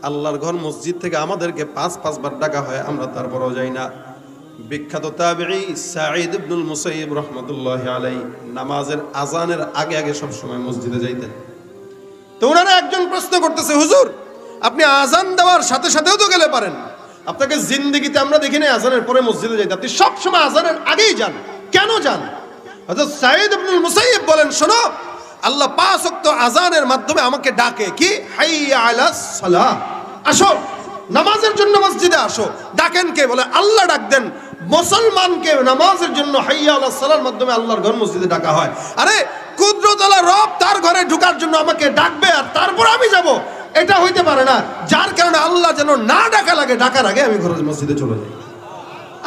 আল্লাহর ঘর মসজিদ থেকে আমাদেরকে 5 বার ডাকা হয়, আমরা তারপরও যাই না। বিখ্যাত তাবেঈ সাঈদ ইবনুল মুসাইয়িব রাহমাতুল্লাহি আলাইহি নামাজের আজানের আগে আগে সব সময় মসজিদে যাইতেন। তো ওনারা একজন প্রশ্ন করতেছে, হুজুর আপনি আজান দেওয়ার সাথে সাথেও তো গেলে পারেন, আপনাকে জিন্দেগিতে আমরা দেখি না আজানের পরে মসজিদে যাইতে, আপনি সব সময় আজানের আগেই যান, কেন যান? হযরত সাঈদ ইবনুল মুসাইয়িব বলেন, শোনো, আল্লাহ 5 ওয়াক্ত আজানের মাধ্যমে আমাকে ডাকে, কি হাইয়া আলাস সালাহ, আসো নামাজের জন্য মসজিদে আসো। ডাকেন কে? বলে আল্লাহ ডাক দেন মুসলমানকে নামাজের জন্য। হাইয়া আলাস সালাহর মাধ্যমে আল্লাহর ঘর মসজিদে ডাকা হয়। আরে কুদরতওয়ালা রব তার ঘরে ঢোকার জন্য আমাকে ডাকবে আর তারপর আমি যাব, এটা হইতে পারে না। যার কারণে আল্লাহ যেন না ডাকা লাগে, ডাকার আগে আমি ঘরের মসজিদে চলে যাই।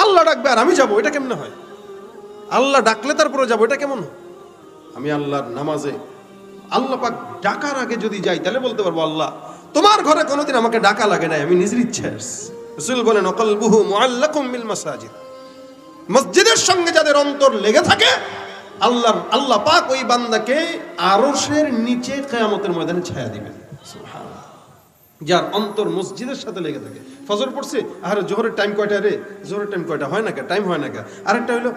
আল্লাহ ডাকবে আর আমি যাব, এটা কেমনে হয়? আল্লাহ ডাকলে তারপরে যাব, এটা কেমন? আমি আল্লাহর নামাজে আল্লাহ পাক ডাকার আগে যদি যাই, তাহলে বলতে পারবো আল্লাহ তোমার ঘরে কোনোদিন আমাকে ডাকা লাগে নাই, আমি নিজের ইচ্ছায় আসছি। রাসূল বলেন ওয়াকলবুহু মুআল্লাকুম বিল মাসাজিদ, মসজিদের সঙ্গে যাদের অন্তর লেগে থাকে আল্লাহ পাক ওই বান্দাকে আরশের নিচে কিয়ামতের ময়দানে ছায়া দিবেন। সুবহানাল্লাহ। যার অন্তর মসজিদের সাথে লেগে থাকে। ফজর পড়ছে, আরে জোহরের টাইম কয়টা রে, জোহরের টাইম কয়টা, হয় না কে, টাইম হয় না কে। আরেকটা হইলো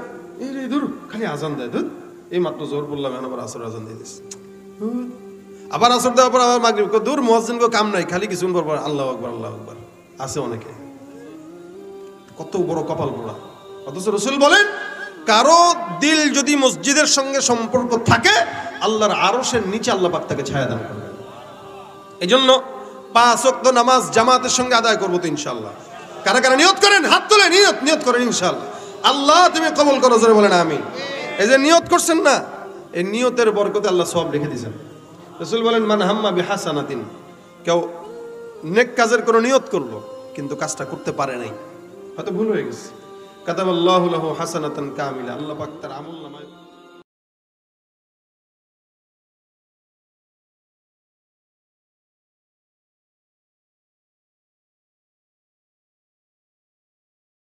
এই রে দূর খালি আজান দেয়, দূর এই মাত্র জোহর বললাম, এখন আবার আসর আজান দিয়ে দিচ্ছে, আবার আসর দেওয়ার পর আবার মাগরিব, দূর মুয়াজ্জিন কো কাম নাই, খালি কিছুক্ষণ পর পর আল্লাহু আকবার আল্লাহু আকবার। আছে অনেকে, কত বড় কপাল পোড়া। অথচ রাসূল বলেন কারো দিল যদি মসজিদের সঙ্গে সম্পর্ক থাকে, আল্লাহর আরশের নিচে আল্লাহ পাক তাকে ছায়া দান করবেন। এই জন্য 5 ওয়াক্ত নামাজ জামাতের সঙ্গে আদায় করবো তো ইনশাআল্লাহ। কারা কারা নিয়ত করেন? হাত তুলে নিয়ত করেন ইনশাআল্লাহ। আল্লাহ তুমি কবুল করো, জোরে বলেন আমিন। এই যে নিয়ত করছেন না, এই নিয়তের বরকতে আল্লাহ সওয়াব লিখে দিয়েছেন। রাসূল বলেন মান হাম্মা বিহাসানাতিন, কেউ নেক কাজের কোনো নিয়ত করলো কিন্তু কাজটা করতে পারে নাই, হয়তো ভুল হয়ে গেছে, কাতাবাল্লাহু লাহু হাসানাতান কামিলা, আল্লাহ পাক তার আমলনামায়